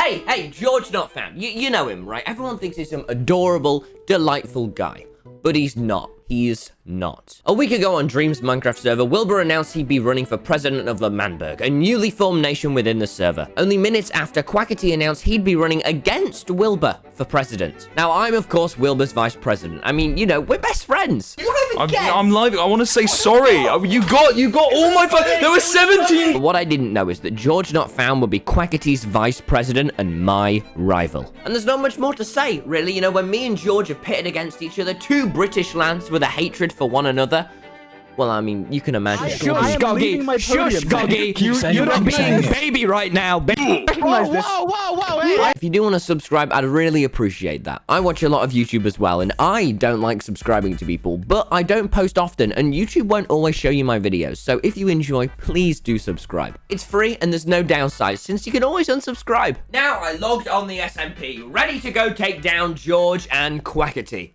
Hey, GeorgeNotFound. You know him, right? Everyone thinks he's some adorable, delightful guy. But he's not. He's not. A week ago on Dream's Minecraft server, Wilbur announced he'd be running for president of the Manberg, a newly formed nation within the server. Only minutes after, Quackity announced he'd be running against Wilbur for president. Now, I'm, of course, Wilbur's vice president. I mean, you know, we're best friends. I'm live. I want to say sorry. You got all my fun. There were 17. But what I didn't know is that GeorgeNotFound would be Quackity's vice president and my rival. And there's not much more to say, really. You know, when me and George are pitted against each other, two British lads with a hatred for one another. Well, I mean, you can imagine. Shush, Goggy. Shush, Goggy. You're not being baby right now. Whoa, hey. If you do want to subscribe, I'd really appreciate that. I watch a lot of YouTube as well, and I don't like subscribing to people, but I don't post often, and YouTube won't always show you my videos. So if you enjoy, please do subscribe. It's free, and there's no downside, since you can always unsubscribe. Now I logged on the SMP, ready to go take down George and Quackity.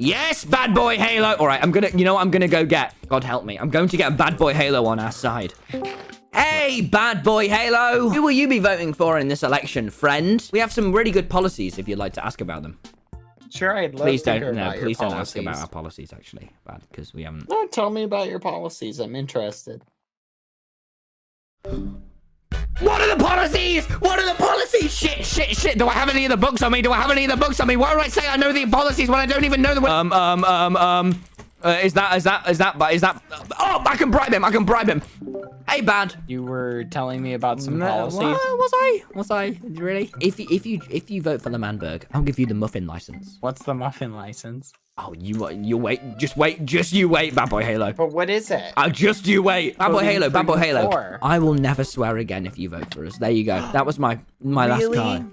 Yes, BadBoyHalo. All right, I'm gonna go get. God help me. I'm going to get a BadBoyHalo on our side. Hey, BadBoyHalo. Who will you be voting for in this election, friend? We have some really good policies if you'd like to ask about them. Sure, I'd love Please to hear don't. No, about your please don't ask policies. about our policies, actually, Bad, because we haven't. No, tell me about your policies. I'm interested. What are the policies? What are the policies? Shit. Do I have any of the books on me? Why would I say I know the policies when I don't even know the Is that? Oh, I can bribe him. Hey, Bad. You were telling me about some policies. Was I? Really? If you vote for the Manberg, I'll give you the muffin license. What's the muffin license? Oh, you wait. Just you wait, BadBoyHalo. But what is it? Just you wait. BadBoyHalo. For? I will never swear again if you vote for us. There you go. That was my last time.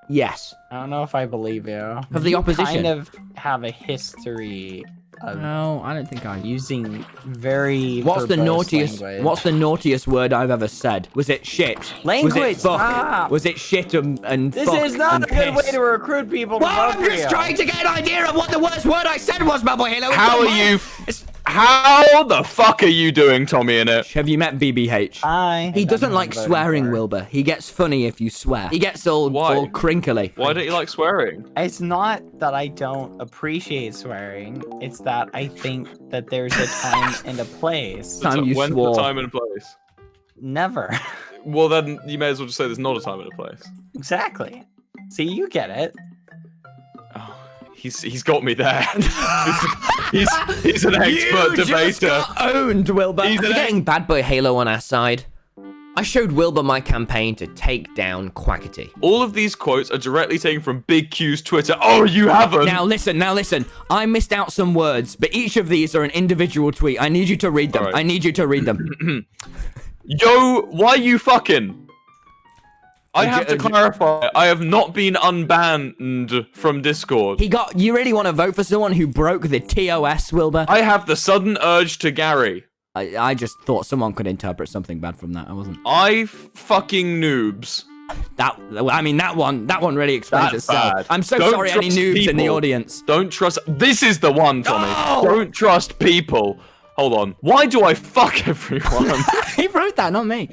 Yes. I don't know if I believe you. Of the opposition. You kind of have a history of No, I don't think I using very What's the naughtiest? naughtiest word I've ever said? Was it shit? Language. Was it fuck? Stop. Was it shit and This fuck is not and a good piss? way to recruit people to Well, vote I'm for just you. trying to get an idea of what the worst word I said was, BadBoyHalo. How the fuck are you doing, TommyInnit? Have you met BBH? He doesn't like swearing, Wilbur. He gets funny if you swear. He gets all crinkly. Why don't you like swearing? It's not that I don't appreciate swearing. It's that I think that there's a time and a place. When's the time and a place? Never. Well, then you may as well just say there's not a time and a place. Exactly. See, you get it. Oh, he's got me there. he's an expert debater. You just got owned, Wilbur. He's getting BadBoyHalo on our side. I showed Wilbur my campaign to take down Quackity. All of these quotes are directly taken from Big Q's Twitter. Oh, you haven't? Now listen. I missed out some words, but each of these are an individual tweet. I need you to read them. Right. I need you to read them. Yo, why you fucking? I have to clarify, I have not been unbanned from Discord. You really want to vote for someone who broke the TOS, Wilbur? I have the sudden urge to Gary. I just thought someone could interpret something bad from that. I wasn't. I fucking noobs. That one really explains That's itself. bad. I'm so Don't sorry, any trust noobs in the people. audience. Don't trust. This is the one, Tommy. Oh! Don't trust people. Hold on. Why do I fuck everyone? He wrote that, not me.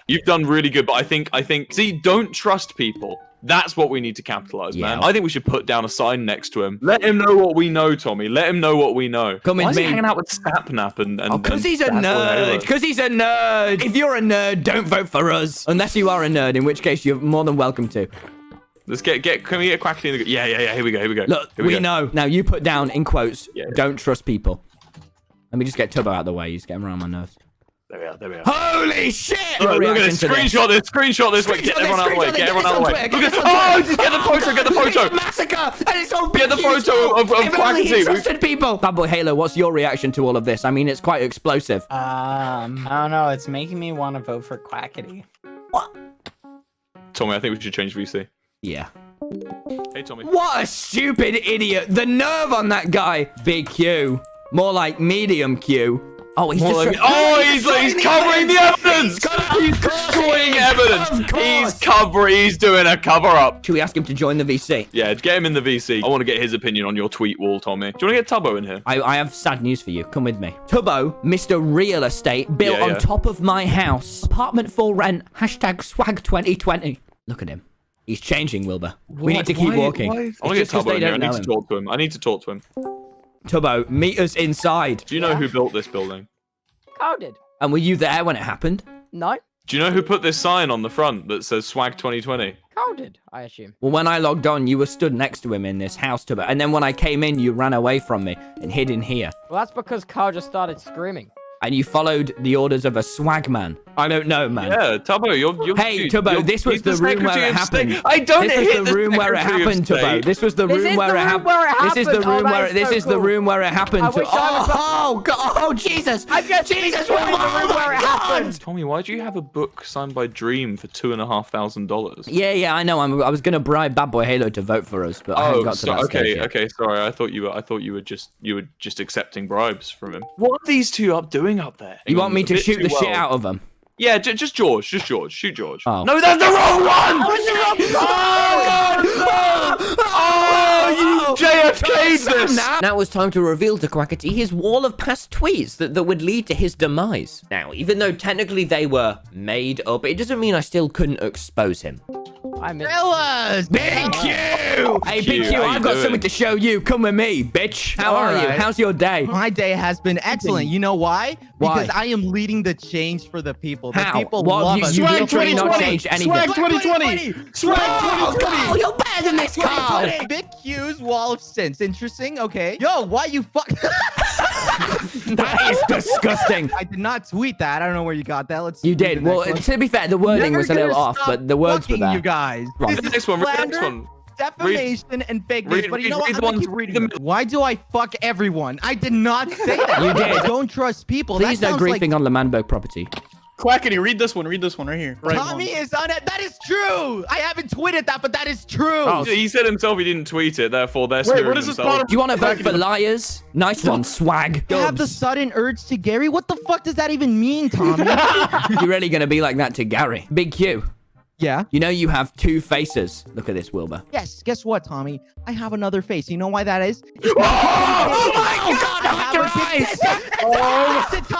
You've done really good, but I think. See, don't trust people. That's what we need to capitalize, man. I think we should put down a sign next to him. Let him know what we know, Tommy. Let him know what we know. Come Why with is me. he hanging out with Sapnap and Because he's a nerd. Because he's a nerd. If you're a nerd, don't vote for us. Unless you are a nerd, in which case you're more than welcome to. Let's can we get Quackity in the... Yeah, here we go. Look, we know. Now you put down, in quotes, Yeah. don't trust people. Let me just get Tubbo out of the way. He's getting around my nerves. There we are. Holy shit! Look at this. Screenshot this. Wait, get everyone out of the way. Look at this. Oh, just get the photo. It's a massacre! And it's all Get the photo of If only he Quackity. trusted people! BadBoyHalo, what's your reaction to all of this? I mean, it's quite explosive. I don't know. It's making me want to vote for Quackity. What? Tommy, I think we should change VC. Yeah. Hey, Tommy. What a stupid idiot! The nerve on that guy! Big Q. More like medium Q. Oh, he's More just... like- oh, he's covering the evidence. He's destroying evidence. He's doing a cover-up. Should we ask him to join the VC? Yeah, get him in the VC. I want to get his opinion on your tweet wall, Tommy. Do you want to get Tubbo in here? I have sad news for you. Come with me. Tubbo, Mr. Real Estate, built on top of my house. Apartment for rent. Hashtag swag 2020. Look at him. He's changing, Wilbur. We need to keep walking. I want to get Tubbo in here. I need to talk to him. I need to talk to him. Tubbo, meet us inside. Do you know who built this building? Carl did. And were you there when it happened? No. Do you know who put this sign on the front that says swag 2020? Carl did, I assume. Well, when I logged on, you were stood next to him in this house, Tubbo. And then when I came in, you ran away from me and hid in here. Well, that's because Carl just started screaming. And you followed the orders of a swag man. I don't know, man. Yeah, Tubbo, you're... Hey, Tubbo, this was the room where it happened. I don't This was the room where it happened, Tubbo. This was the room where it happened. This is the room where... This is the room where it happened. Oh, God. Oh, Jesus. Jesus, where it happened. Tommy, why do you have a book signed by Dream for $2,500? Yeah, I know. I was gonna bribe BadBoyHalo to vote for us, but I haven't got to that stage yet. Okay, sorry. I thought you were just accepting bribes from him. What are these two doing up there? You want me to shoot the shit out of them? Yeah, just George. Shoot George. Oh. No, that's the wrong one! Oh, you JFK'd this! Now it's time to reveal to Quackity his wall of past tweets that would lead to his demise. Now, even though technically they were made up, it doesn't mean I still couldn't expose him. Fellas! Big Q! Hey, Big Q, I've got something to show you. Come with me, bitch. How are you? How's your day? My day has been excellent. You know why? Because I am leading the change for the people. The people love us. You literally not changed anything. Swag 2020! Swag 2020! Carl, you're better than this, Carl! Big Q's wall of sins. Interesting. Okay. Yo, why you fuck? That is disgusting. I did not tweet that. I don't know where you got that. Let's. You did. Well, to be fair, the wording was a little off, but the words were there. You guys. Wrong. This is Next one. slander, Next one. defamation, and fake news. But you know what? Read I'm the gonna ones. keep Read reading. them. Why do I fuck everyone? I did not say that. You did. I don't trust people. Please no griefing on the Manbo property. Quackity, read this one right here. Right Tommy is on it. That is true. I haven't tweeted that, but that is true. Oh, He said himself he didn't tweet it, therefore they're Wait, what is this part of... Do you want to vote for liars? Nice one, swag. I have the sudden urge to Gary. What the fuck does that even mean, Tommy? You're really going to be like that to Gary. Big Q. Yeah. You know you have two faces. Look at this, Wilbur. Yes. Guess what, Tommy? I have another face. You know why that is? Oh my God!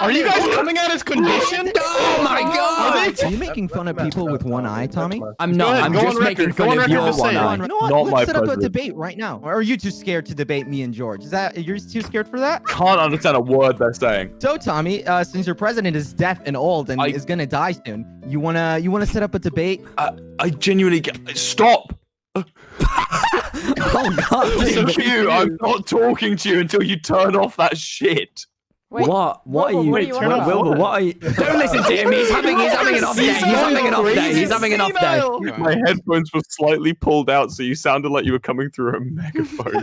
Are you guys coming at his condition? Oh my God! Are you making fun of people with one eye, Tommy? I'm not. I'm just making fun of your one eye. You know what? Not my Let's set up a pleasure. debate right now. Or are you too scared to debate me and George? Is that you're too scared for that? Can't understand a word they're saying. So, Tommy, since your president is deaf and old and is gonna die soon, you wanna set up a debate? I genuinely stop. Oh God! Thank you. I'm not talking to you until you turn off that shit. Wait, What are you? Wait, turn off Wilbur, what are you? Don't listen to him. He's having an off day. He's having an off day. He's having an off day. My headphones were slightly pulled out, so you sounded like you were coming through a megaphone.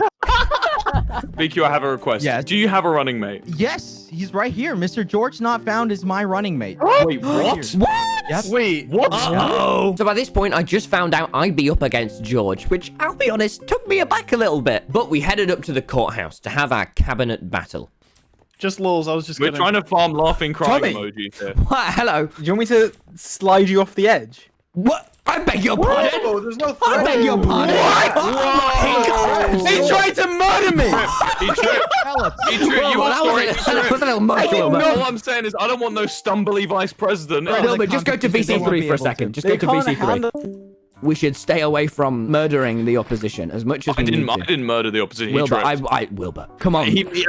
BQ, I have a request. Yes. Do you have a running mate? Yes, he's right here. Mr. GeorgeNotFound is my running mate. Wait, what? What? Yep. Wait, What? Oh. So by this point, I just found out I'd be up against George, which, I'll be honest, took me aback a little bit. But we headed up to the courthouse to have our cabinet battle. just lols. I was just We're trying to farm laughing crying Tommy. emojis here. What? Hello? Do you want me to slide you off the edge? What? I beg your pardon? Whoa, there's no I beg your pardon? What? Oh my God. He tried to murder me! He tripped. He tripped. You Well, are that sorry. was a little much, Wilbur. No, all I'm saying is I don't want no stumbly vice president. Wilbur, just go to VC3 for a second. Just go to VC3. We should stay away from murdering the opposition as much as we need I to. didn't murder the opposition. Wilbur, He tripped. Wilbur, come on.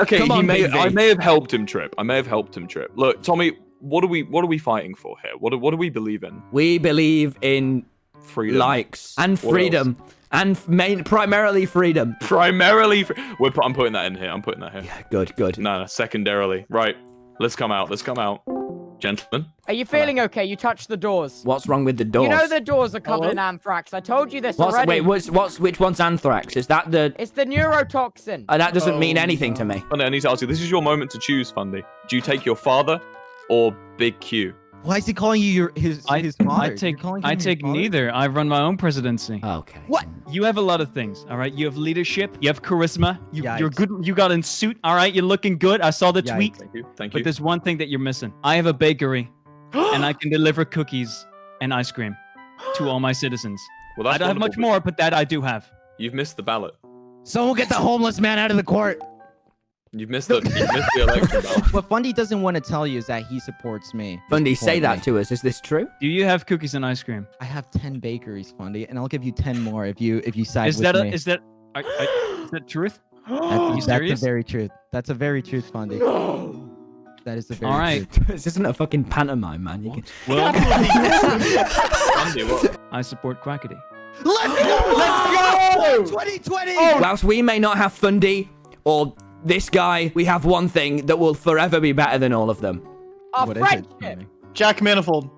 Come on, Big V. I may have helped him trip. Look, Tommy, what are we fighting for here? What do we believe in? We believe in Freedom. likes and What freedom. And primarily freedom. Primarily, I'm putting that in here. I'm putting that here. Yeah, good. No, secondarily. Right. Let's come out. Gentlemen. Are you feeling okay? You touched the doors. What's wrong with the doors? You know the doors are covered in anthrax. I told you this already. Wait, which one's anthrax? Is that the... It's the neurotoxin. that doesn't mean anything to me. Fundy, I need to ask you. This is your moment to choose, Fundy. Do you take your father or Big Q? Why is he calling you his father? I take neither. I run my own presidency. Okay. What? You have a lot of things, all right? You have leadership. You have charisma. You're Yikes. good. You got in suit, all right? You're looking good. I saw the Yikes. tweet. Thank you. Thank But you. there's one thing that you're missing. I have a bakery, and I can deliver cookies and ice cream to all my citizens. Well, that's I don't have much wonderful, more, but that I do have. but You've missed the ballot. Someone get the homeless man out of the court. You've missed the election ballot. What Fundy doesn't want to tell you is that he supports me. Bundy, say Support that me. to us. Is this true? Do you have cookies and ice cream? I have 10 bakeries, Fundy, and I'll give you 10 more if you side Is with that me. is that truth? That's serious? the very truth. That's a very truth, Fundy. That is the very All right. truth. This isn't a fucking pantomime, man. You can... Well, Andy, what? I support Quackity. Let's go! Let's go! 2020! Whilst we may not have Fundy or this guy, we have one thing that will forever be better than all of them. Our What is it, friendship. Fundy? Jack Manifold.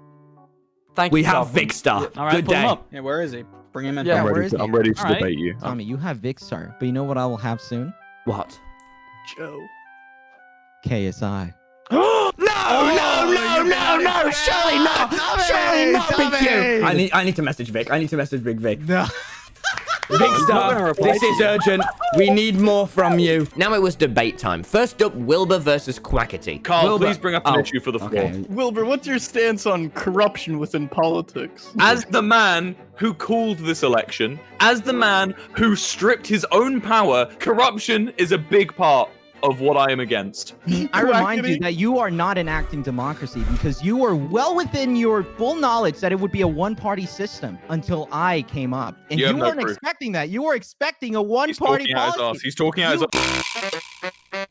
Thank We you, have Dolphin. Vicstar. All right, Good pull him day. up. Yeah, where is he? Bring him in. Yeah, where is he? I'm ready to All right. debate you. Tommy, you have Vicstar, but you know what I will have soon? What? Joe. KSI. No, surely not. Surely not, Big Q. I need to message Vic. I need to message Big Vic. No. Vicstar, this is urgent. We need more from you. Now it was debate time. First up, Wilbur versus Quackity. Carl, Wilbur. please bring up an issue for the floor. Okay. Wilbur, what's your stance on corruption within politics? As the man who called this election, as the man who stripped his own power, corruption is a big part of what I am against. I remind you that you are not enacting democracy because you were well within your full knowledge that it would be a one-party system until I came up. And You you have no weren't proof. expecting that. You were expecting a He's one-party talking out his policy. ass. He's talking out his ass.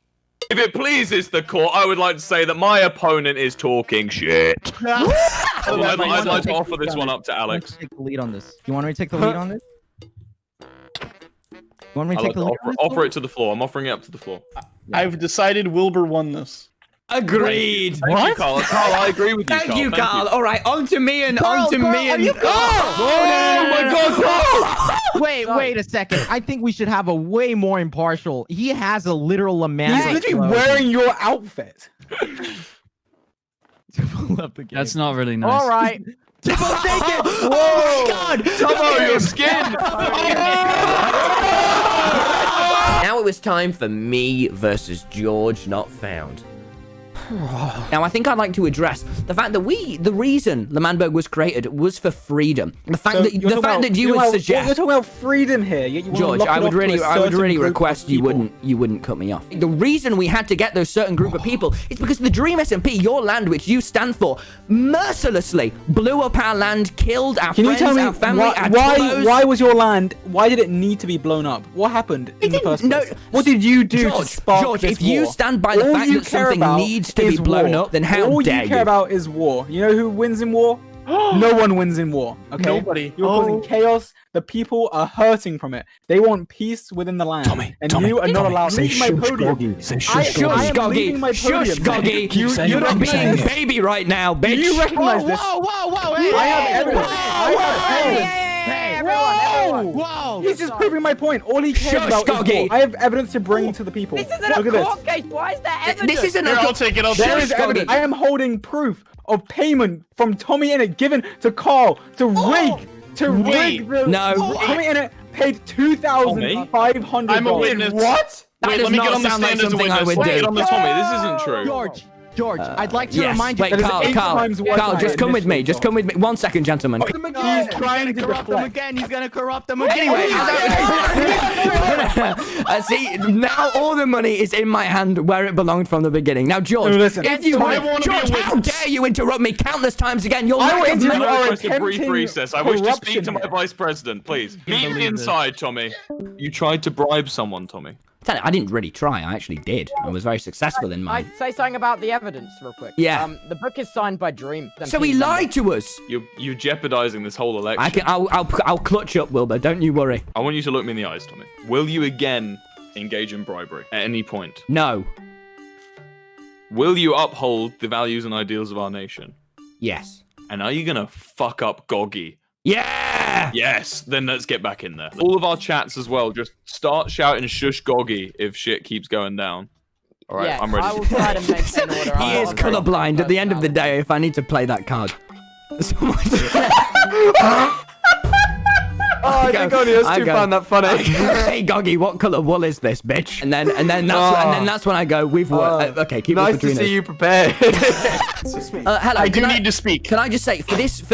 If it pleases the court, I would like to say that my opponent is talking shit. I'd like to offer this one up to Alex. Take the lead on this. You want me to take the lead on this? You want me to I'd take like the to lead on this? offer it to the floor. I'm offering it up to the floor. I've decided Wilbur won this. Agreed. Thank you, Carl. Carl, I agree with you, Thank you, Carl. All right, on to me and Carl, on to Carl, me are and. you- Oh my God, Carl! Wait a second. I think we should have a way more impartial. He has a literal He's Amanda. literally wearing your outfit. That's not really nice. All right. Oh my God! Tubbo, your skin! Now it was time for me versus GeorgeNotFound. Now, I think I'd like to address the fact that the reason L'Manberg was created was for freedom. The fact that you would suggest. We're talking about freedom here. Yet you wanna George, lock it I would off to a really certain group request of you people. wouldn't cut me off. The reason we had to get those certain group of people is because the Dream SMP, your land, which you stand for, mercilessly blew up our land, killed our Can you friends, tell me our family, our why Tubbos. was your land? Why did it need to be blown up? What happened in the didn't- first no, place? What did you do to George, spark George, this if you war? stand by the All fact you that care something about needs to be is blown war. up, then how All dare you care about is war. You know who wins in war? No one wins in war. Okay. Nobody. You're causing chaos. The people are hurting from it. They want peace within the land. And you are not allowed. Leave my podium. Shush, Goggy. Shush, Goggy. You're not being baby right now, bitch. Do you recognize this? Whoa! Hey, I have evidence. I have evidence. Hey, everyone. Whoa! He's just proving my point. All he cares Shush, about Goggy. is war. I have evidence to bring to the people. This isn't Look a at this. court case. Why is there evidence? This isn't Here, a. I'll take it. I'll There take is it. evidence. I am holding proof of payment from TommyInnit given to Carl to rig Wait. the No. TommyInnit paid $2,500. I'm a witness. What? That Wait, does let me not get on the sound like stand as a something I witness. would Wait, do. On the Tommy, this isn't true. George, I'd like to Yes. remind you. Wait, that is Carl, 8 times what Carl, I just come with me. initially Just come with me. 1 second, gentlemen. He's trying to corrupt them deflect. again. He's gonna corrupt them again. Anyway, see, now all the money is in my hand where it belonged from the beginning. Now, George, No, listen, if you I wanna be a George, how witness. dare you interrupt me countless times again? You'll I lack will of interrupt- memory. are I request a brief attempting recess. I wish to speak corruption to my here. vice president, please. Meet me inside, Tommy. You tried to bribe someone, Tommy. Tell you, I didn't really try. I actually did. I was very successful in mine. I'd say something about the evidence real quick. Yeah. The book is signed by Dream. So he lied to us. You're jeopardizing this whole election. I'll clutch up, Wilbur. Don't you worry. I want you to look me in the eyes, Tommy. Will you again engage in bribery at any point? No. Will you uphold the values and ideals of our nation? Yes. And are you gonna fuck up Goggy? Yeah. Yes, then let's get back in there. All of our chats as well, just start shouting shush Goggy if shit keeps going down. All right, Yeah, I'm ready. I will try to maintain order. He is colorblind. At the end of the day, if I need to play that card. Oh, I think only us two found that funny. Hey, Goggy, what color wool is this, bitch? And then that's when I go. We've won. Okay, keep Nice this to between see us. you prepared. Hello. I do can need to speak. Can I just say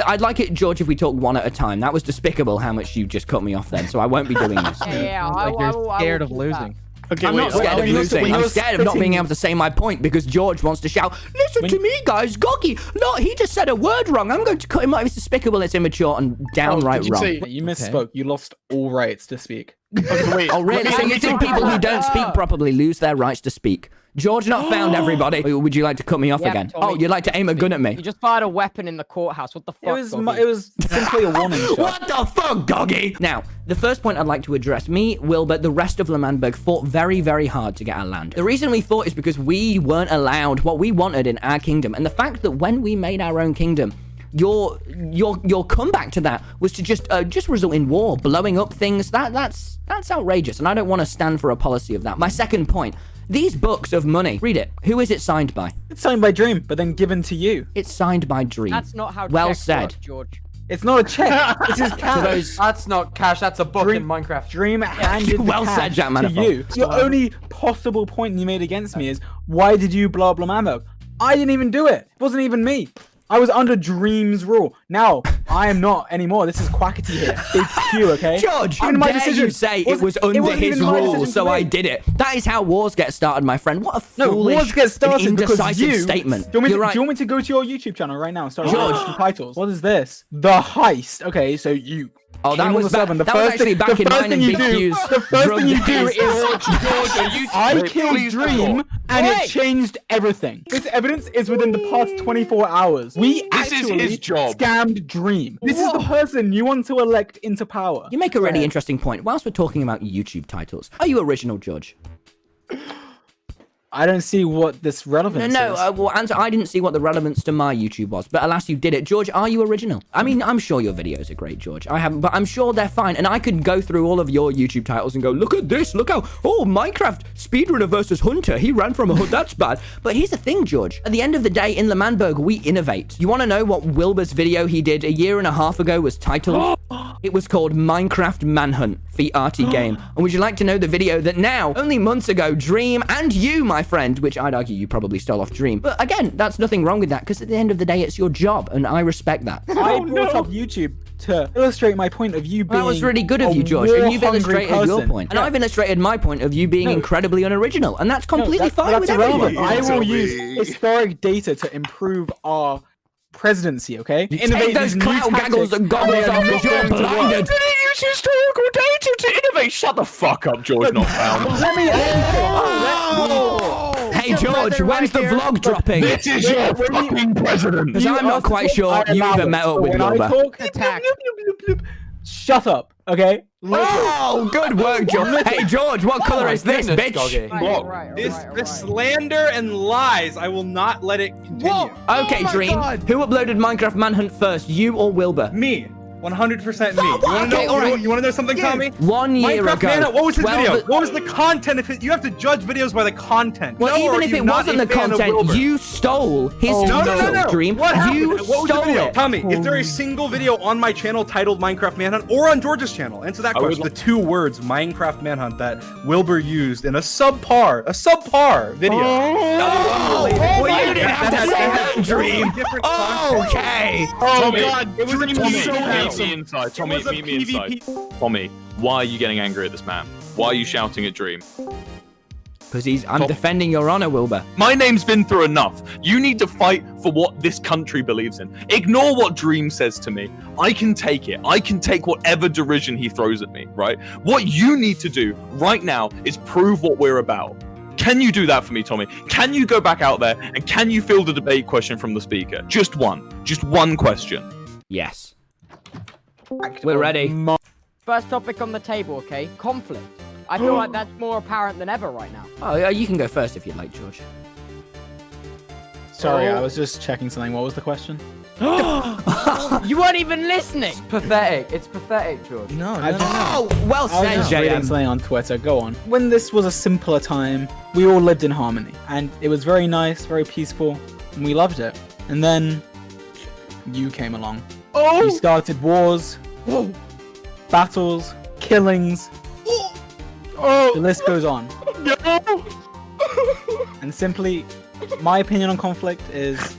I'd like it, George, if we talk one at a time. That was despicable how much you just cut me off then. So I won't be doing this. Yeah, Like you're scared of losing. Okay, I'm not scared of losing. I'm scared of not being able to say my point because George wants to shout, listen to me, guys, Goggy. No, he just said a word wrong. I'm going to cut him off. It's despicable, it's immature, and downright wrong. You misspoke. You lost all rights to speak. Okay, wait. Oh, really? So you think people who don't speak properly lose their rights to speak? GeorgeNotFound, everybody. Would you like to cut me off Yeah, again? Tommy. Oh, you'd like to aim a gun at me? You just fired a weapon in the courthouse. What the fuck? It was simply a warning shot. What the fuck, Goggy? Now, the first point I'd like to address, me, Wilbur, the rest of L'Manberg fought very, very hard to get our land. The reason we fought is because we weren't allowed what we wanted in our kingdom. And the fact that when we made our own kingdom, your comeback to that was to just result in war, blowing up things. That's outrageous, and I don't want to stand for a policy of that. My second point, these books of money, read it. Who is it signed by? It's signed by Dream, but then given to you. It's signed by Dream. That's not how well checks said. work, George. It's not a check. It's his cash. That's not cash. That's a book in Minecraft. Dream handed Well the said, cash Jack to Manifold. you. Your only possible point you made against me is, why did you blow up L'Manberg? I didn't even do it. It wasn't even me. I was under Dream's rule. Now, I am not anymore. This is Quackity here. Big Q, okay? George, how Even my dare decision you say it was under wasn't his even my rule, decision so to I make. did it. That is how wars get started, my friend. What a No, foolish wars get started and because indecisive you... statement. Do you, You're do right. you want me to go to your YouTube channel right now and start George. watching titles? What is this? The Heist. Okay, so you... Oh, that came on was the server. that was actually back in mine and Big Q's. The first thing you do days. is I killed Dream and it changed everything. This evidence is within the past 24 hours. We This is actually his job. scammed Dream. This is the person you want to elect into power. You make a really interesting point. Whilst we're talking about YouTube titles, are you original, George? I don't see what this relevance No, is. well, answer. I didn't see what the relevance to my YouTube was, but alas, you did it. George, are you original? I mean, I'm sure your videos are great, George. I haven't, but I'm sure they're fine. And I could go through all of your YouTube titles and go, look at this, look how, Minecraft speedrunner versus Hunter. He ran from a hood, that's bad. But here's the thing, George. At the end of the day, in L'Manberg, we innovate. You want to know what Wilbur's video he did a year and a half ago was titled? It was called Minecraft Manhunt, the arty game. And would you like to know the video that now, only months ago, Dream and you, my friend, which I'd argue you probably stole off Dream. But again, that's nothing wrong with that, because at the end of the day, it's your job, and I respect that. I brought up YouTube to illustrate my point of you being That was really good of you, George, and you've illustrated your point. And I've illustrated my point of you being incredibly unoriginal, and that's completely fine that's with irrelevant. everybody. I will use historic data to improve our presidency, okay? Take those clout gaggles and goggles off because you're blinded. Use historical data to innovate. Shut the fuck up, GeorgeNotFound. Let me Hey, George, when's the vlog dropping? This is your fucking president. Because I'm not quite sure you even met up with Wilbur. Shut up, okay? Oh, good work, George. Hey, George, what color is this, bitch? This slander and lies. I will not let it continue. Okay, Dream. Who uploaded Minecraft Manhunt first, you or Wilbur? Me. 100% me. You want to know something, Tommy? 1 year Minecraft ago. Man, what was his 12 video? What was the content of it? You have to judge videos by the content. Well, even if it wasn't the content, you stole his No. Dream. What happened? You What was the stole video? it. Tommy, is there a single video on my channel titled Minecraft Manhunt or on George's channel? Answer that question. The two words Minecraft Manhunt that Wilbur used in a subpar video. Well, you didn't have to say that, Dream. Okay. Oh, God. It was a Tommy, PvP. meet me inside. Tommy, It was a meet me inside. PvP. Tommy, why are you getting angry at this man? Why are you shouting at Dream? Because I'm defending your honor, Wilbur. My name's been through enough. You need to fight for what this country believes in. Ignore what Dream says to me. I can take it. I can take whatever derision he throws at me, right? What you need to do right now is prove what we're about. Can you do that for me, Tommy? Can you go back out there and can you field a debate question from the speaker? Just one question. Yes. We're ready. First topic on the table, okay? Conflict. I feel like that's more apparent than ever right now. Oh, yeah, you can go first if you'd like, George. Sorry, I was just checking something. What was the question? You weren't even listening. Pathetic. It's pathetic, George. No, I no, no, just- no. Oh, well I was said, just reading JM. something on Twitter. Go on. When this was a simpler time, we all lived in harmony, and it was very nice, very peaceful, and we loved it. And then you came along. Oh! You started wars, battles, killings. Oh! The list goes on. No! And simply, my opinion on conflict is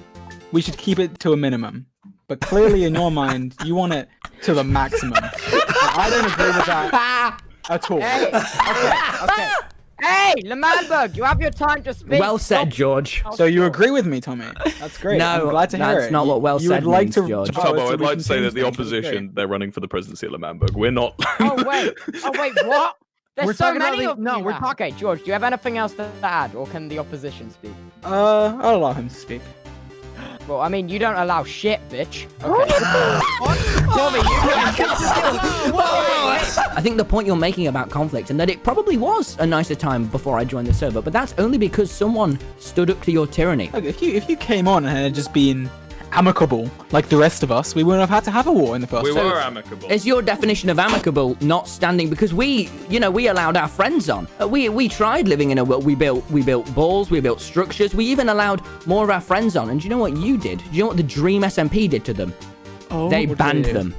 we should keep it to a minimum. But clearly, in your mind, you want it to the maximum. And I don't agree with that at all. Hey, okay. Hey, Lemanberg, you have your time to speak. Well said, George. So you agree with me, Tommy? That's great. No, I'm glad to hear that's it. not what well you said would like means, to, George. Oh, Tubbo, so I'd we like can to say change that the things. That's opposition, they're running for the presidency of Lemberg. We're not. Oh wait, what? There's We're so talking about many the- of no, you we're now. talking- Okay, George, do you have anything else to add, or can the opposition speak? great. I'll allow him to speak. Well, I mean, you don't allow shit, bitch. Okay. Tommy, I think the point you're making about conflict and that it probably was a nicer time before I joined the server, but that's only because someone stood up to your tyranny. Look, if you came on and had just been amicable like the rest of us, we wouldn't have had to have a war in the first We place. were amicable. Is your definition of amicable not standing because we allowed our friends on. We tried living in a world. We built balls, we built structures, we even allowed more of our friends on. And do you know what you did? Do you know what the Dream SMP did to them? Oh, They what banned did they do? them.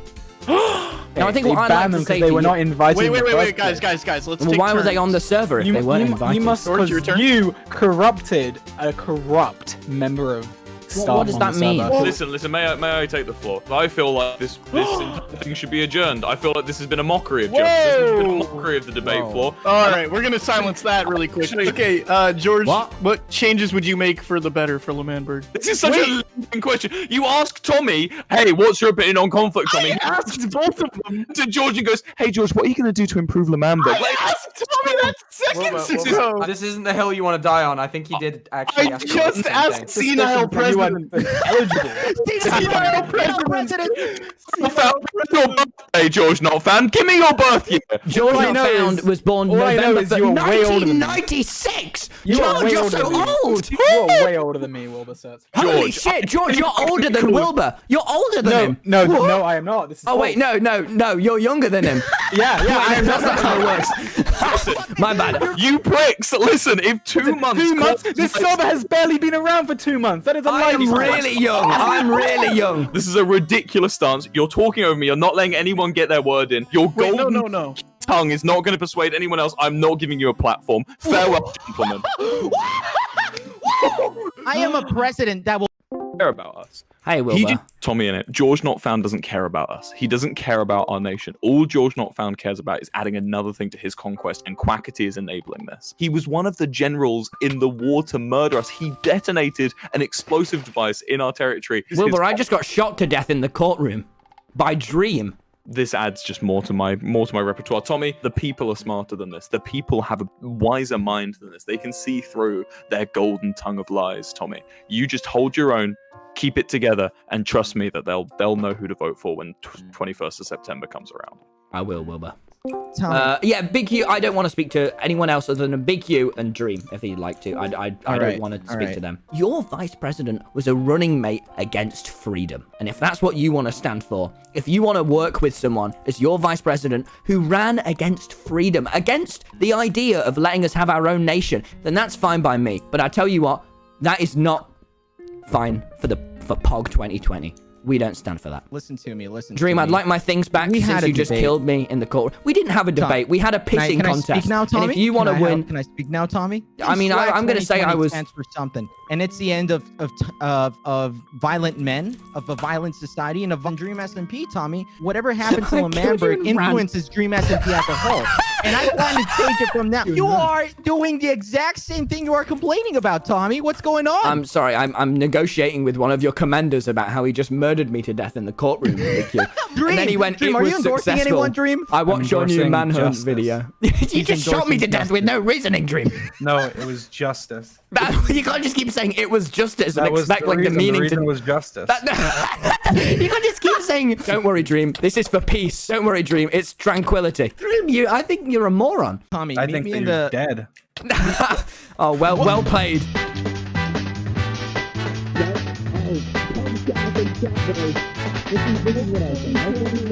Now I think they what I banned like them to say they to were you, not invited. Wait, in the first guys, place. let's well, take why were they turns. on the server if they weren't invited? You must, George, your because turn. you corrupted a corrupt member of staff. what does on that the mean? server. Listen, may I take the floor? I feel like this entire thing should be adjourned. I feel like this has been a mockery of justice. This has been a mockery of the debate floor. All right, we're gonna silence that really quick. Okay, George, what changes would you make for the better for Lemanberg? This is such a leading question. You ask Tommy, hey, what's your opinion on conflict, Tommy? I asked both of them. To George and goes, hey, George, what are you going to do to improve Lemberg? I asked Tommy that seconds ago. This isn't the hill you want to die on. I think he did actually. I ask just the same asked thing. senile president. Eligible. Senile president. Your birthday, GeorgeNotFound. Give me your birth year. George All I know Not is- was born all I know November is you are way older than me. 1996. You are George, way you're older so than me. old. You are way older than me, Wilbur Soot. Holy George, shit, George, you're older than Wilbur. You're older than him. No, I am not. This is Oh wait, false. no, you're younger than him. Yeah, I am That's not. not how it works. My bad. You pricks, listen, if 2 months... 2 months? This server has barely been around for 2 months. That is a I am lifetime. really young. I'm really young. This is a ridiculous stance. You're talking over me. You're not letting anyone get their word in. Your Wait, golden no. tongue is not going to persuade anyone else. I'm not giving you a platform. Farewell, gentlemen. I am a president that will. Care about us. Hey, Wilbur. TommyInnit. GeorgeNotFound doesn't care about us. He doesn't care about our nation. All GeorgeNotFound cares about is adding another thing to his conquest, and Quackity is enabling this. He was one of the generals in the war to murder us. He detonated an explosive device in our territory. Wilbur, I just got shot to death in the courtroom by Dream. This adds just more to my repertoire. Tommy, the people are smarter than this. The people have a wiser mind than this. They can see through their golden tongue of lies, Tommy. You just hold your own, keep it together, and trust me that they'll know who to vote for when 21st of September comes around. I will, Wilbur. Tommy. Yeah, Big Hugh. I don't want to speak to anyone else other than Big Hugh and Dream, if he'd like to. I don't right, want to all speak right. to them. Your vice president was a running mate against freedom. And if that's what you want to stand for, if you want to work with someone as your vice president who ran against freedom, against the idea of letting us have our own nation, then that's fine by me. But I tell you what, that is not fine for POG 2020. We don't stand for that. Listen to me. Dream, to I'd me. like my things back We since had a you just debate. killed me in the court. We didn't have a debate. We had a pissing Can I contest. speak now, Tommy? And if you want to win, Can I speak now, Tommy? I mean, I'm going to say I 2020 was. stands for something, and it's the end of violent men, of a violent society, and of Dream SMP, Tommy. Whatever happened to Lemanberg influences Dream SMP as a whole, and I plan to change it from now. You are doing the exact same thing you are complaining about, Tommy. What's going on? I'm sorry. I'm negotiating with one of your commanders about how he just murdered me to death in the courtroom. Dream, and then he went, Dream, it are was you endorsing successful. anyone, Dream? I watched your new endorsing manhunt justice. video. You just shot me to endorsing death with no reasoning, Dream. No, it was justice. You can't just keep saying it was justice and That was expect the like reason. the meaning reason to. was justice. You can't just keep saying, "Don't worry, Dream. This is for peace. Don't worry, Dream. It's tranquility." Dream, I think you're a moron. Tommy, I meet think me that in you're the. dead. Oh well played. This is what I think.